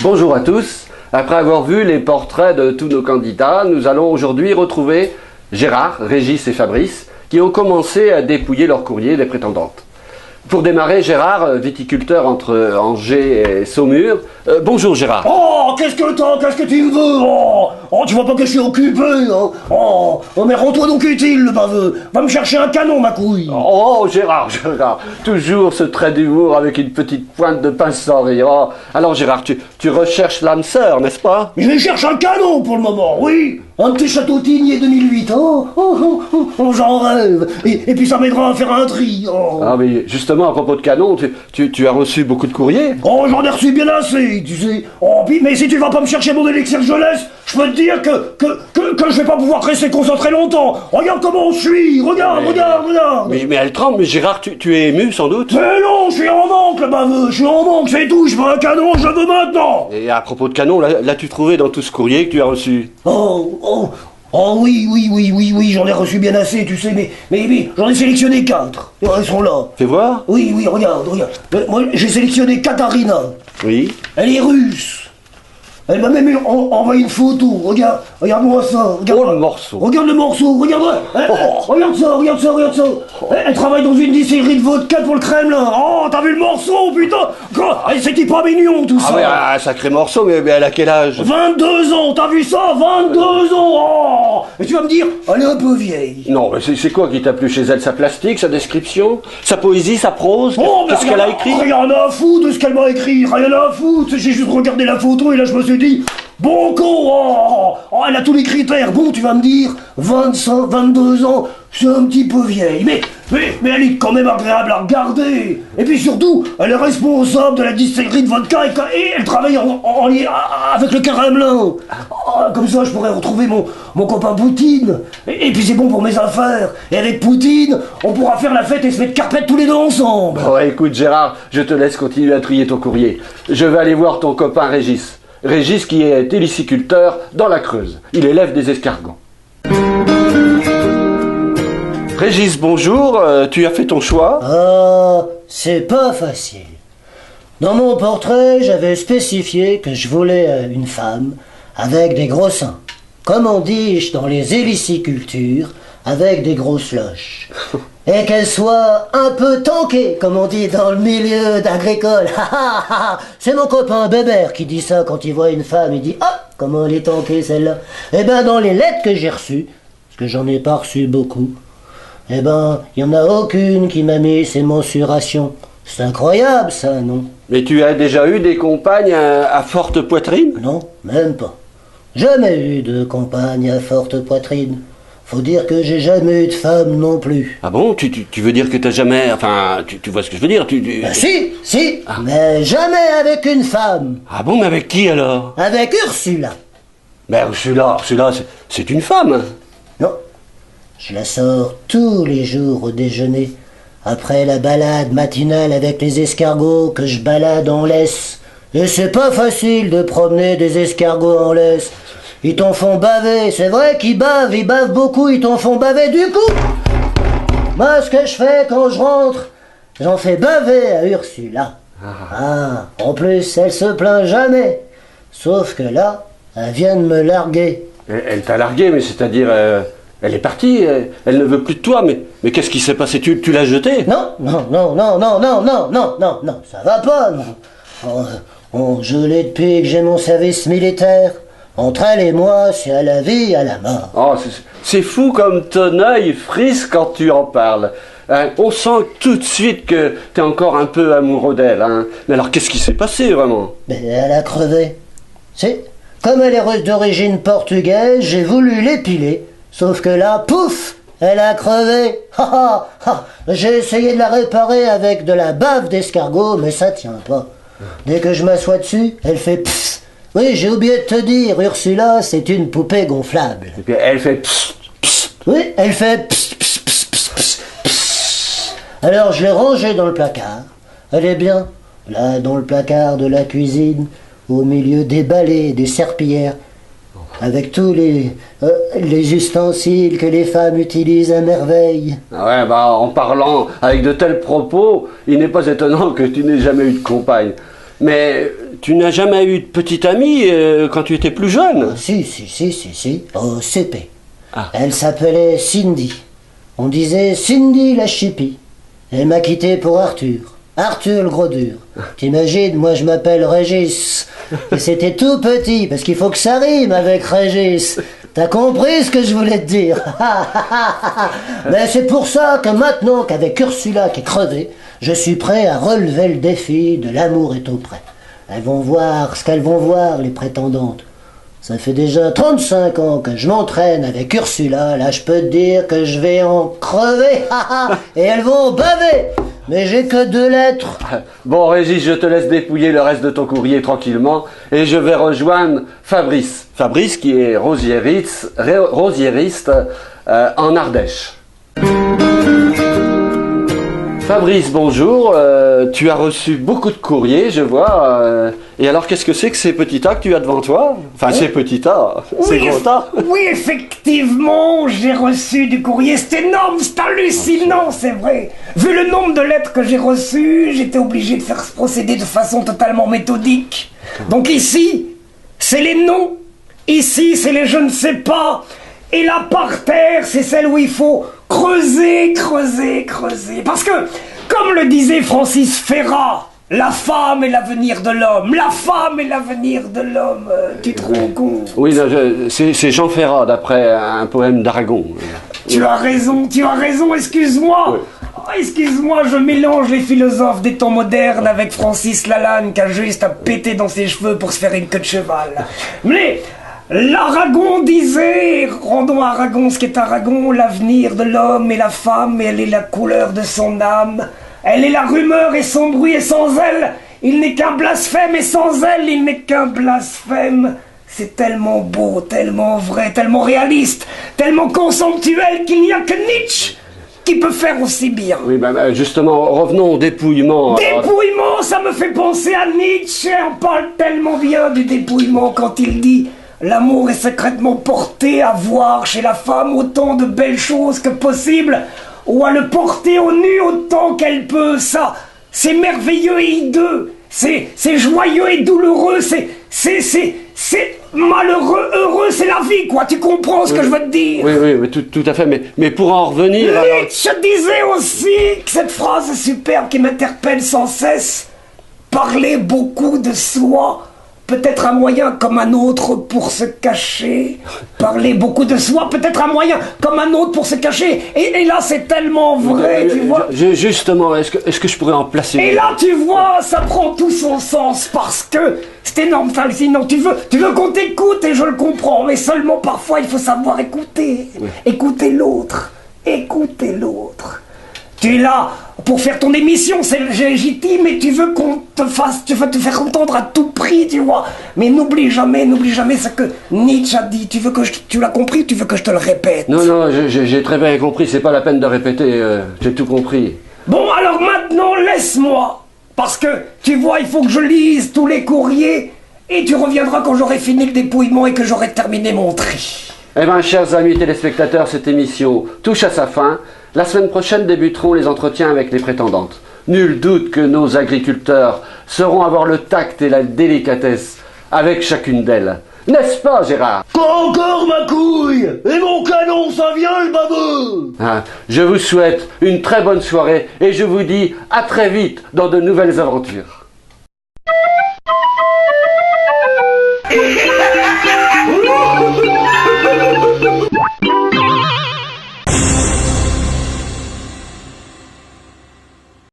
Bonjour à tous. Après avoir vu les portraits de tous nos candidats, nous allons aujourd'hui retrouver Gérard, Régis et Fabrice qui ont commencé à dépouiller leur courrier des prétendantes. Pour démarrer, Gérard, viticulteur entre Angers et Saumur. Bonjour Gérard. Oh, qu'est-ce que tu me veux? Tu vois pas que je suis occupé, hein? Oh, mais rends-toi donc utile, le baveux. Va me chercher un canon, ma couille. Oh Gérard, toujours ce trait d'humour avec une petite pointe de pincerie. Oh. Alors Gérard, tu recherches l'âme sœur, n'est-ce pas? Je cherche un canon pour le moment, oui. Un petit château Tigné 2008, j'en rêve. Et puis ça m'aidera à faire un tri. Oh. Ah mais justement, à propos de canon, tu as reçu beaucoup de courriers? Oh, j'en ai reçu bien assez, tu sais. Oh, puis, mais si tu vas pas me chercher mon élixir jeunesse, je peux te dire que je vais pas pouvoir rester concentré longtemps. Regarde comment je suis, regarde. Mais elle tremble, mais Gérard, tu es ému sans doute? Mais non, je suis en manque, le baveux, je suis en manque, c'est tout, je veux un canon, je le veux maintenant. Et à propos de canon, l'as-tu trouvé dans tout ce courrier que tu as reçu? Oh oui, j'en ai reçu bien assez, tu sais, mais j'en ai sélectionné 4. Ils sont là. Fais voir. Oui, regarde. Moi, j'ai sélectionné Katarina. Oui. Elle est russe. Elle m'a même envoyé une photo. Regarde-moi ça. Oh, le morceau. Regarde le morceau, regarde. Regarde ça. Elle travaille dans une distillerie de vodka pour le Kremlin. Oh, t'as vu le morceau, putain. C'était pas mignon, tout ça. Ah ouais, un sacré morceau, mais elle a quel âge? 22 ans, t'as vu ça? 22 ans. Oh. Et tu vas me dire, elle est un peu vieille. Non, mais c'est quoi qui t'a plu chez elle? Sa plastique, sa description, sa poésie, sa prose? Qu'est-ce qu'elle a écrit? Rien à foutre de ce qu'elle m'a écrit, rien à foutre. J'ai juste regardé la photo et là je me suis dit, bon con, elle a tous les critères. Bon, tu vas me dire, 25, 22 ans, c'est un petit peu vieille. Mais elle est quand même agréable à regarder. Et puis surtout, elle est responsable de la distillerie de vodka et elle travaille en lien avec le Kremlin. Comme ça, je pourrais retrouver mon copain Poutine. Et puis c'est bon pour mes affaires. Et avec Poutine, on pourra faire la fête et se mettre carpette tous les deux ensemble. Bon, écoute Gérard, je te laisse continuer à trier ton courrier. Je vais aller voir ton copain Régis. Régis qui est héliciculteur dans la Creuse. Il élève des escargots. Régis, bonjour, tu as fait ton choix? C'est pas facile. Dans mon portrait, j'avais spécifié que je voulais une femme avec des gros seins. Comme on dit dans les hélicicultures, avec des grosses loches. Et qu'elle soit un peu tankée, comme on dit dans le milieu agricole. C'est mon copain Bébert qui dit ça quand il voit une femme, il dit « Ah, comment elle est tankée celle-là ?» Eh ben dans les lettres que j'ai reçues, parce que j'en ai pas reçu beaucoup, eh ben, il n'y en a aucune qui m'a mis ces mensurations. C'est incroyable ça, non? Mais tu as déjà eu des compagnes à forte poitrine? Non, même pas. Jamais eu de compagne à forte poitrine. Faut dire que j'ai jamais eu de femme non plus. Ah bon? Tu veux dire que t'as jamais... Enfin, tu vois ce que je veux dire? Si, mais jamais avec une femme. Ah bon, mais avec qui alors? Avec Ursula. Ben Ursula, c'est une femme. Non, je la sors tous les jours au déjeuner. Après la balade matinale avec les escargots que je balade en laisse. Et c'est pas facile de promener des escargots en laisse. Ils t'en font baver, c'est vrai qu'ils bavent, ils bavent beaucoup, ils t'en font baver du coup. Moi, ce que je fais quand je rentre, j'en fais baver à Ursula. En plus, elle se plaint jamais. Sauf que là, elle vient de me larguer. Elle t'a largué, mais c'est-à-dire... Elle est partie, elle ne veut plus de toi, mais qu'est-ce qui s'est passé? Tu l'as jetée? Non, ça va pas, non. Je l'ai depuis que j'ai mon service militaire. Entre elle et moi, c'est à la vie, à la mort. Oh, c'est fou comme ton œil frise quand tu en parles. On sent tout de suite que t'es encore un peu amoureux d'elle. Hein. Mais alors, qu'est-ce qui s'est passé, vraiment? Elle a crevé. C'est comme elle est d'origine portugaise, j'ai voulu l'épiler. Sauf que là, pouf, elle a crevé. J'ai essayé de la réparer avec de la bave d'escargot, mais ça tient pas. Dès que je m'assois dessus, elle fait pfff. Oui, j'ai oublié de te dire, Ursula, c'est une poupée gonflable. Et puis elle fait psst, psst. Oui, elle fait psst, psst, psst, psst, psst, psst. Alors je l'ai rangée dans le placard. Elle est bien, là, dans le placard de la cuisine, au milieu des balais, des serpillères, avec tous les ustensiles que les femmes utilisent à merveille. Ouais, en parlant avec de tels propos, il n'est pas étonnant que tu n'aies jamais eu de compagne. Mais tu n'as jamais eu de petite amie quand tu étais plus jeune? Si, au CP. Ah. Elle s'appelait Cindy. On disait Cindy la chipie. Elle m'a quitté pour Arthur. Arthur le gros dur. T'imagines, moi je m'appelle Régis. Et c'était tout petit, parce qu'il faut que ça rime avec Régis. T'as compris ce que je voulais te dire? Mais c'est pour ça que maintenant qu'avec Ursula qui est crevée, je suis prêt à relever le défi de l'amour est auprès. Elles vont voir ce qu'elles vont voir, les prétendantes. Ça fait déjà 35 ans que je m'entraîne avec Ursula, là je peux te dire que je vais en crever, et elles vont baver. Mais j'ai que 2 lettres. Bon, Régis, je te laisse dépouiller le reste de ton courrier tranquillement et je vais rejoindre Fabrice. Fabrice qui est rosiériste en Ardèche. Fabrice, bonjour. Tu as reçu beaucoup de courriers, je vois. Et alors, qu'est-ce que c'est que ces petits tas que tu as devant toi? Enfin, ces petits tas, ces gros tas. Oui, effectivement, j'ai reçu du courrier. C'est énorme, c'est hallucinant, c'est vrai. Vu le nombre de lettres que j'ai reçues, j'étais obligé de faire ce procédé de façon totalement méthodique. Donc ici, c'est les noms. Ici, c'est les je ne sais pas. Et là, par terre, c'est celle où il faut creuser. Parce que, comme le disait Francis Ferrat, la femme est l'avenir de l'homme. La femme est l'avenir de l'homme. Tu te rends compte? Oui, c'est Jean Ferrat, d'après un poème d'Aragon. Tu as raison, excuse-moi. Oui. Oh, excuse-moi, je mélange les philosophes des temps modernes avec Francis Lalanne qui a juste à péter dans ses cheveux pour se faire une queue de cheval. Mais l'Aragon disait, rendons à Aragon ce qu'est Aragon, l'avenir de l'homme et la femme, et elle est la couleur de son âme. Elle est la rumeur et son bruit, et sans elle, il n'est qu'un blasphème, et sans elle, il n'est qu'un blasphème. C'est tellement beau, tellement vrai, tellement réaliste, tellement consensuel qu'il n'y a que Nietzsche qui peut faire aussi bien. Oui, justement, revenons au dépouillement. Dépouillement, ça me fait penser à Nietzsche. On parle tellement bien du dépouillement quand il dit « L'amour est secrètement porté à voir chez la femme autant de belles choses que possible, ou à le porter au nu autant qu'elle peut. » Ça, c'est merveilleux et hideux. C'est joyeux et douloureux. C'est malheureux, heureux, c'est la vie, quoi. Tu comprends ce que je veux te dire? Oui, tout à fait. Mais pour en revenir... Nietzsche disait aussi que cette phrase superbe qui m'interpelle sans cesse. Parler beaucoup de soi, peut-être un moyen comme un autre pour se cacher. Parler beaucoup de soi, peut-être un moyen comme un autre pour se cacher. Et là, c'est tellement vrai, tu vois. Justement, est-ce que je pourrais en placer Et là, tu vois, ça prend tout son sens parce que c'est énorme, ça, sinon tu veux qu'on t'écoute et je le comprends, mais seulement parfois il faut savoir écouter. Oui. Écouter l'autre. Tu es là pour faire ton émission, c'est légitime, et tu veux qu'on te fasse, tu veux te faire entendre à tout prix, tu vois. Mais n'oublie jamais ce que Nietzsche a dit. Tu l'as compris, tu veux que je te le répète? Non, j'ai très bien compris, c'est pas la peine de répéter, j'ai tout compris. Bon, alors maintenant, laisse-moi. Parce que, tu vois, il faut que je lise tous les courriers, et tu reviendras quand j'aurai fini le dépouillement et que j'aurai terminé mon tri. Eh bien, chers amis téléspectateurs, cette émission touche à sa fin. La semaine prochaine débuteront les entretiens avec les prétendantes. Nul doute que nos agriculteurs sauront avoir le tact et la délicatesse avec chacune d'elles. N'est-ce pas, Gérard? Quoi encore, ma couille? Et mon canon, ça vient, le babou? Je vous souhaite une très bonne soirée et je vous dis à très vite dans de nouvelles aventures.